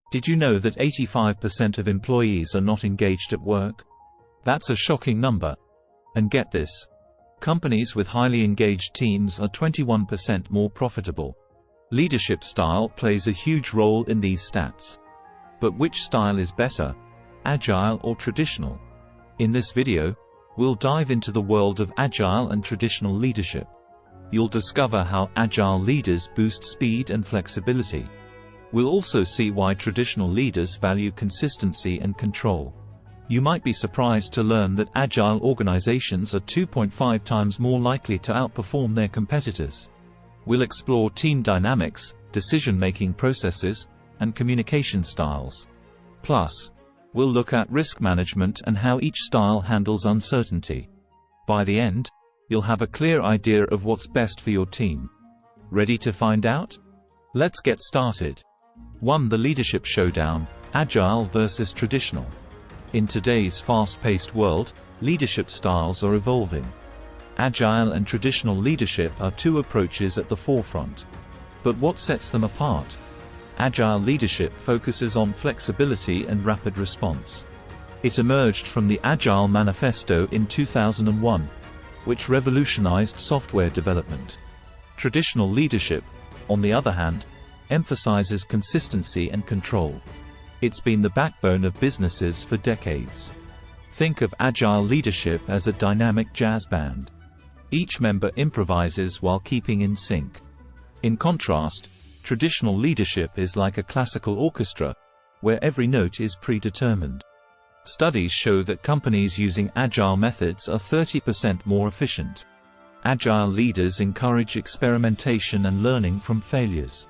Did you know that 85% of employees are not engaged at work? That's a shocking number. And get this. Companies with highly engaged teams are 21% more profitable. Leadership style plays a huge role in these stats. But which style is better? Agile or traditional? In this video, we'll dive into the world of agile and traditional leadership. You'll discover how agile leaders boost speed and flexibility. We'll also see why traditional leaders value consistency and control. You might be surprised to learn that agile organizations are 2.5 times more likely to outperform their competitors. We'll explore team dynamics, decision-making processes, and communication styles. Plus, we'll look at risk management and how each style handles uncertainty. By the end, you'll have a clear idea of what's best for your team. Ready to find out? Let's get started. 1. The leadership showdown: agile versus traditional. In today's fast-paced world, leadership styles are evolving. Agile and traditional leadership are two approaches at the forefront. But what sets them apart? Agile leadership focuses on flexibility and rapid response. It emerged from the Agile Manifesto in 2001, which revolutionized software development. Traditional leadership, on the other hand, emphasizes consistency and control. It's been the backbone of businesses for decades. Think of agile leadership as a dynamic jazz band. Each member improvises while keeping in sync. In contrast, traditional leadership is like a classical orchestra, where every note is predetermined. Studies show that companies using agile methods are 30% more efficient. Agile leaders encourage experimentation and learning from failures.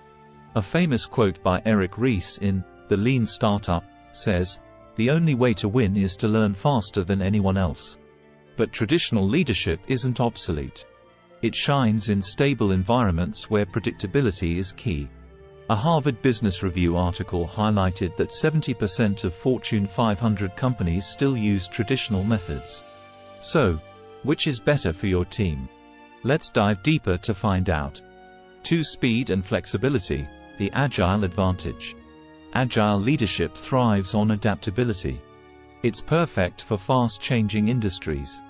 A famous quote by Eric Ries in The Lean Startup says, "The only way to win is to learn faster than anyone else." But traditional leadership isn't obsolete. It shines in stable environments where predictability is key. A Harvard Business Review article highlighted that 70% of Fortune 500 companies still use traditional methods. So, which is better for your team? Let's dive deeper to find out. 2. Speed and flexibility: the agile advantage. Agile leadership thrives on adaptability. It's perfect for fast-changing industries.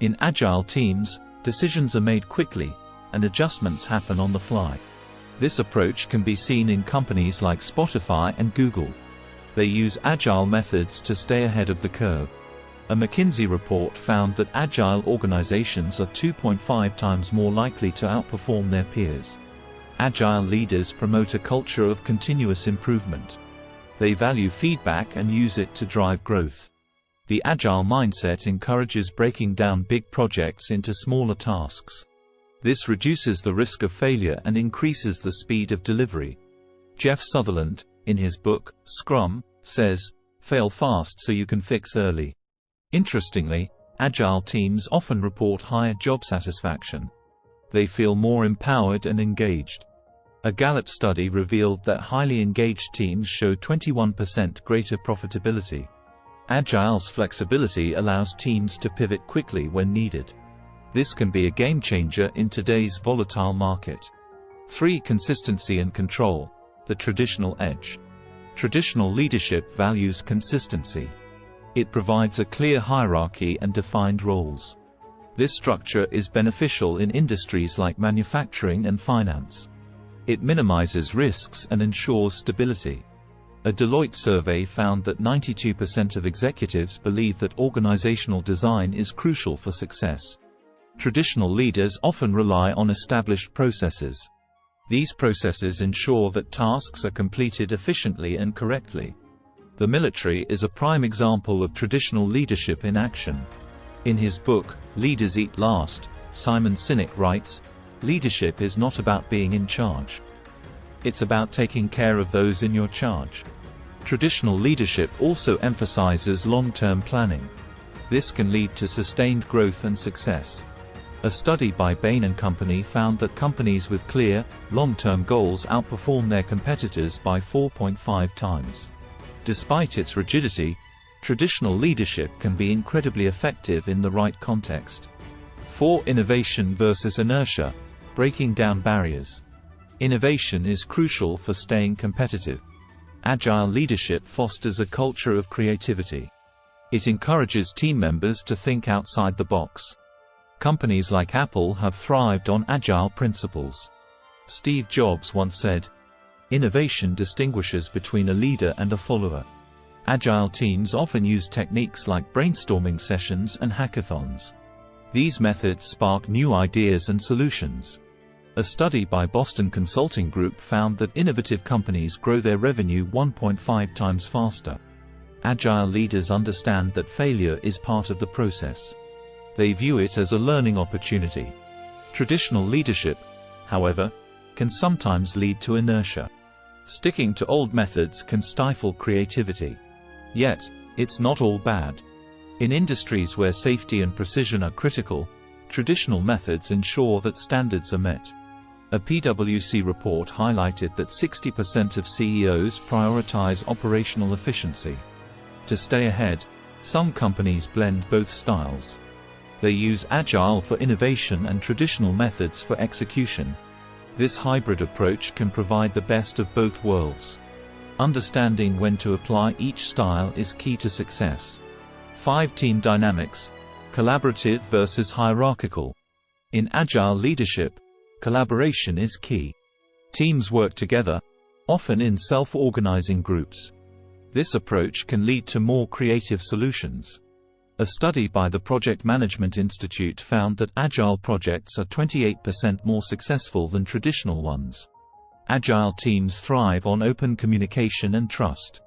In agile teams, decisions are made quickly, and adjustments happen on the fly. This approach can be seen in companies like Spotify and Google. They use agile methods to stay ahead of the curve. A McKinsey report found that agile organizations are 2.5 times more likely to outperform their peers. Agile leaders promote a culture of continuous improvement. They value feedback and use it to drive growth. The agile mindset encourages breaking down big projects into smaller tasks. This reduces the risk of failure and increases the speed of delivery. Jeff Sutherland, in his book, Scrum, says, "Fail fast so you can fix early." Interestingly, agile teams often report higher job satisfaction. They feel more empowered and engaged. A Gallup study revealed that highly engaged teams show 21% greater profitability. Agile's flexibility allows teams to pivot quickly when needed. This can be a game changer in today's volatile market. 3. Consistency and control: the traditional edge. Traditional leadership values consistency. It provides a clear hierarchy and defined roles. This structure is beneficial in industries like manufacturing and finance. It minimizes risks and ensures stability. A Deloitte survey found that 92% of executives believe that organizational design is crucial for success. Traditional leaders often rely on established processes. These processes ensure that tasks are completed efficiently and correctly. The military is a prime example of traditional leadership in action. In his book, Leaders Eat Last, Simon Sinek writes, "Leadership is not about being in charge. It's about taking care of those in your charge." Traditional leadership also emphasizes long-term planning. This can lead to sustained growth and success. A study by Bain & Company found that companies with clear, long-term goals outperform their competitors by 4.5 times. Despite its rigidity, traditional leadership can be incredibly effective in the right context. 4. Innovation versus inertia: breaking down barriers. Innovation is crucial for staying competitive. Agile leadership fosters a culture of creativity. It encourages team members to think outside the box. Companies like Apple have thrived on agile principles. Steve Jobs once said, "Innovation distinguishes between a leader and a follower." Agile teams often use techniques like brainstorming sessions and hackathons. These methods spark new ideas and solutions. A study by Boston Consulting Group found that innovative companies grow their revenue 1.5 times faster. Agile leaders understand that failure is part of the process. They view it as a learning opportunity. Traditional leadership, however, can sometimes lead to inertia. Sticking to old methods can stifle creativity. Yet, it's not all bad. In industries where safety and precision are critical, traditional methods ensure that standards are met. A PwC report highlighted that 60% of CEOs prioritize operational efficiency. To stay ahead, some companies blend both styles. They use Agile for innovation and traditional methods for execution. This hybrid approach can provide the best of both worlds. Understanding when to apply each style is key to success. 5 Team dynamics: collaborative versus hierarchical. In Agile leadership, collaboration is key. Teams work together, often in self-organizing groups. This approach can lead to more creative solutions. A study by the Project Management Institute found that Agile projects are 28% more successful than traditional ones. Agile teams thrive on open communication and trust.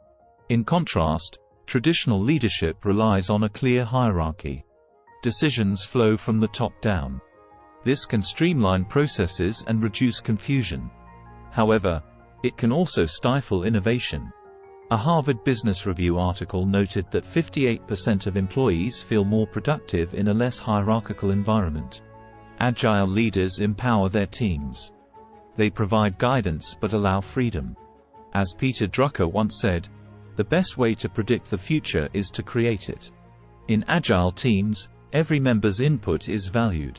In contrast, traditional leadership relies on a clear hierarchy. Decisions flow from the top down. This can streamline processes and reduce confusion. However, it can also stifle innovation. A Harvard Business Review article noted that 58% of employees feel more productive in a less hierarchical environment. Agile leaders empower their teams. They provide guidance but allow freedom. As Peter Drucker once said, "The best way to predict the future is to create it." In Agile teams, every member's input is valued.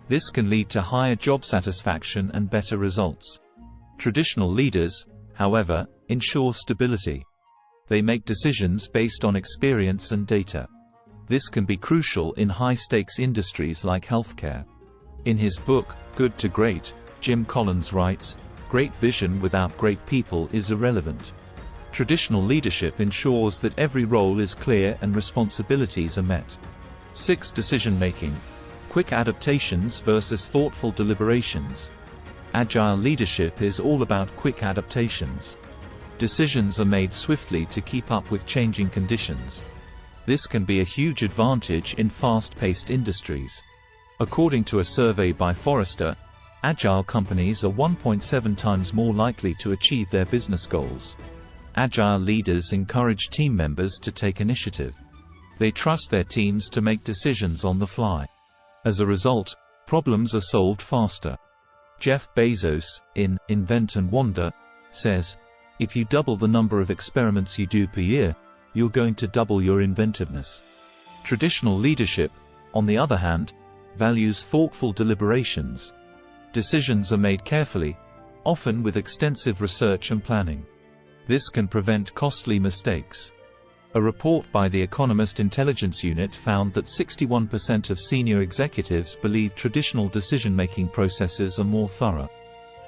This can lead to higher job satisfaction and better results. Traditional leaders, however, ensure stability. They make decisions based on experience and data. This can be crucial in high-stakes industries like healthcare. In his book, Good to Great, Jim Collins writes, "Great vision without great people is irrelevant." Traditional leadership ensures that every role is clear and responsibilities are met. 6. Decision-making: quick adaptations versus thoughtful deliberations. Agile leadership is all about quick adaptations. Decisions are made swiftly to keep up with changing conditions. This can be a huge advantage in fast-paced industries. According to a survey by Forrester, Agile companies are 1.7 times more likely to achieve their business goals. Agile leaders encourage team members to take initiative. They trust their teams to make decisions on the fly. As a result, problems are solved faster. Jeff Bezos, in Invent and Wander, says, "If you double the number of experiments you do per year, you're going to double your inventiveness." Traditional leadership, on the other hand, values thoughtful deliberations. Decisions are made carefully, often with extensive research and planning. This can prevent costly mistakes. A report by the Economist Intelligence Unit found that 61% of senior executives believe traditional decision-making processes are more thorough.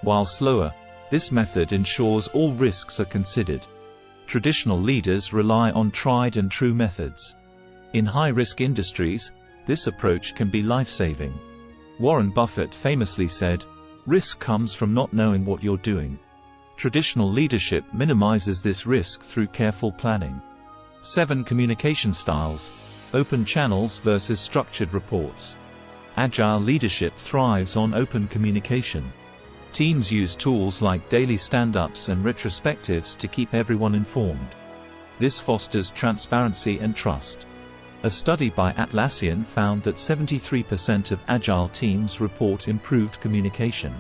While slower, this method ensures all risks are considered. Traditional leaders rely on tried-and-true methods. In high-risk industries, this approach can be life-saving. Warren Buffett famously said, "Risk comes from not knowing what you're doing." Traditional leadership minimizes this risk through careful planning. 7. Communication styles: open channels versus structured reports. Agile leadership thrives on open communication. Teams use tools like daily stand-ups and retrospectives to keep everyone informed. This fosters transparency and trust. A study by Atlassian found that 73% of Agile teams report improved communication.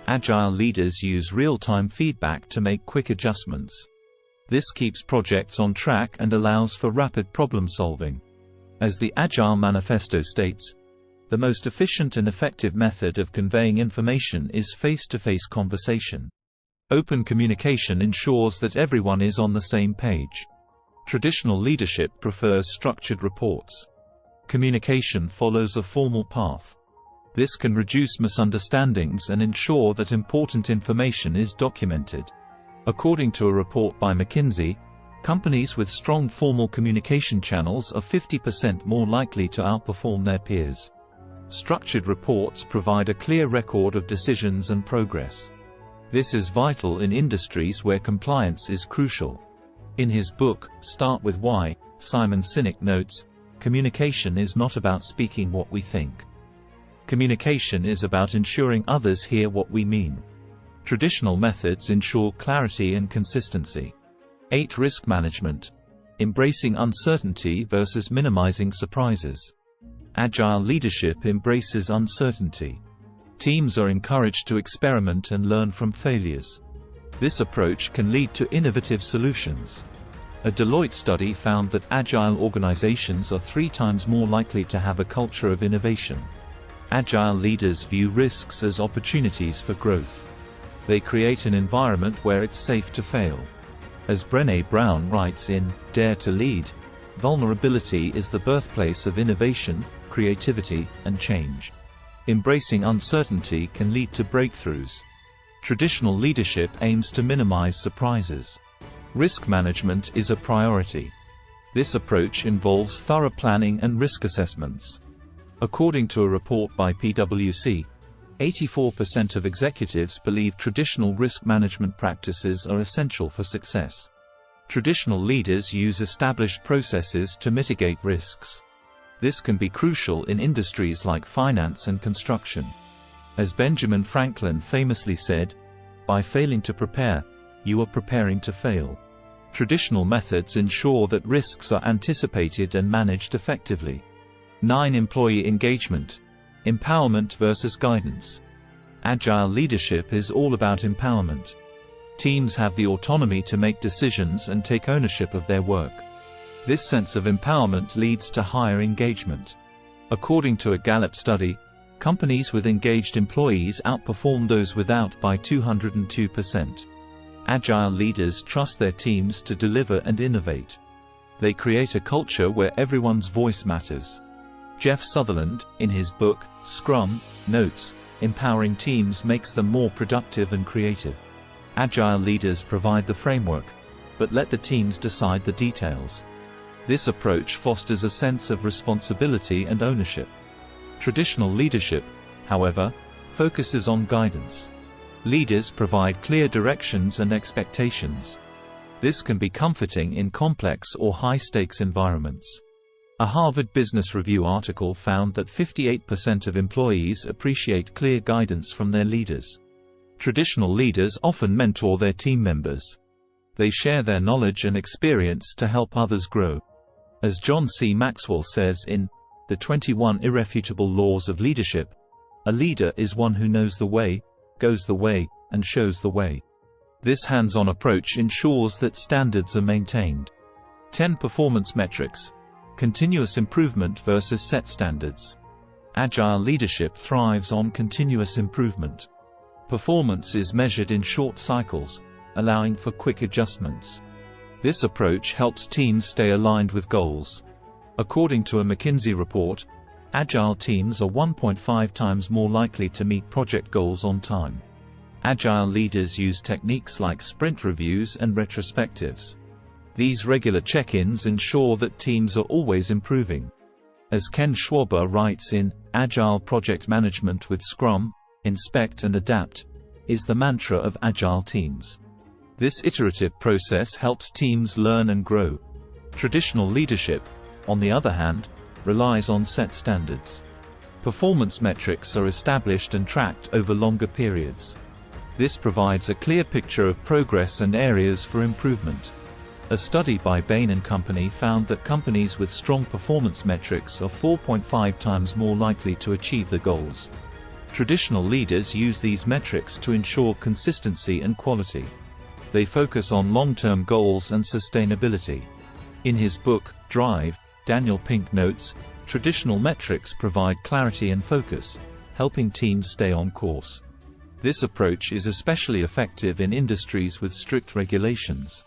Agile leaders use real-time feedback to make quick adjustments. This keeps projects on track and allows for rapid problem-solving. As the Agile Manifesto states, the most efficient and effective method of conveying information is face-to-face conversation. Open communication ensures that everyone is on the same page. Traditional leadership prefers structured reports. Communication follows a formal path. This can reduce misunderstandings and ensure that important information is documented. According to a report by McKinsey, companies with strong formal communication channels are 50% more likely to outperform their peers. Structured reports provide a clear record of decisions and progress. This is vital in industries where compliance is crucial. In his book, Start With Why, Simon Sinek notes, "Communication is not about speaking what we think. Communication is about ensuring others hear what we mean." Traditional methods ensure clarity and consistency. 8. Risk management. Embracing uncertainty versus minimizing surprises. Agile leadership embraces uncertainty. Teams are encouraged to experiment and learn from failures. This approach can lead to innovative solutions. A Deloitte study found that agile organizations are 3 times more likely to have a culture of innovation. Agile leaders view risks as opportunities for growth. They create an environment where it's safe to fail. As Brené Brown writes in Dare to Lead, vulnerability is the birthplace of innovation, creativity, and change. Embracing uncertainty can lead to breakthroughs. Traditional leadership aims to minimize surprises. Risk management is a priority. This approach involves thorough planning and risk assessments. According to a report by PwC, 84% of executives believe traditional risk management practices are essential for success. Traditional leaders use established processes to mitigate risks. This can be crucial in industries like finance and construction. As Benjamin Franklin famously said, "By failing to prepare, you are preparing to fail." Traditional methods ensure that risks are anticipated and managed effectively. 9. Employee engagement. Empowerment versus guidance. Agile leadership is all about empowerment. Teams have the autonomy to make decisions and take ownership of their work. This sense of empowerment leads to higher engagement. According to a Gallup study, companies with engaged employees outperform those without by 202%. Agile leaders trust their teams to deliver and innovate. They create a culture where everyone's voice matters. Jeff Sutherland, in his book, Scrum, notes, "Empowering teams makes them more productive and creative." Agile leaders provide the framework, but let the teams decide the details. This approach fosters a sense of responsibility and ownership. Traditional leadership, however, focuses on guidance. Leaders provide clear directions and expectations. This can be comforting in complex or high-stakes environments. A Harvard Business Review article found that 58% of employees appreciate clear guidance from their leaders. Traditional leaders often mentor their team members. They share their knowledge and experience to help others grow. As John C. Maxwell says in The 21 Irrefutable Laws of Leadership, "A leader is one who knows the way, goes the way, and shows the way." This hands-on approach ensures that standards are maintained. 10. Performance metrics. Continuous improvement versus set standards. Agile leadership thrives on continuous improvement. Performance is measured in short cycles, allowing for quick adjustments. This approach helps teams stay aligned with goals. According to a McKinsey report, Agile teams are 1.5 times more likely to meet project goals on time. Agile leaders use techniques like sprint reviews and retrospectives. These regular check-ins ensure that teams are always improving. As Ken Schwaber writes in Agile Project Management with Scrum, "Inspect and adapt is the mantra of Agile teams." This iterative process helps teams learn and grow. Traditional leadership, on the other hand, relies on set standards. Performance metrics are established and tracked over longer periods. This provides a clear picture of progress and areas for improvement. A study by Bain & Company found that companies with strong performance metrics are 4.5 times more likely to achieve their goals. Traditional leaders use these metrics to ensure consistency and quality. They focus on long-term goals and sustainability. In his book, Drive, Daniel Pink notes, traditional metrics provide clarity and focus, helping teams stay on course. This approach is especially effective in industries with strict regulations.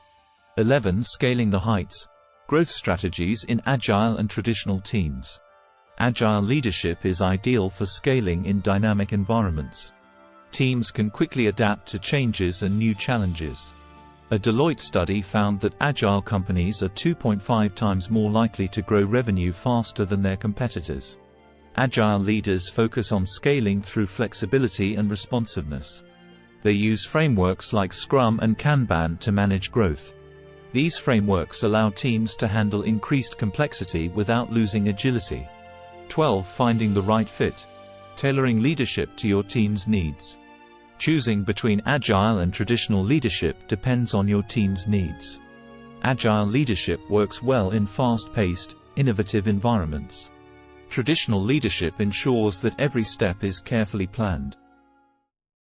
11. Scaling the heights. Growth strategies in agile and traditional teams. Agile leadership is ideal for scaling in dynamic environments. Teams can quickly adapt to changes and new challenges. A Deloitte study found that agile companies are 2.5 times more likely to grow revenue faster than their competitors. Agile leaders focus on scaling through flexibility and responsiveness. They use frameworks like Scrum and Kanban to manage growth. These frameworks allow teams to handle increased complexity without losing agility. 12. Finding the right fit. Tailoring leadership to your team's needs. Choosing between agile and traditional leadership depends on your team's needs. Agile leadership works well in fast-paced, innovative environments. Traditional leadership ensures that every step is carefully planned.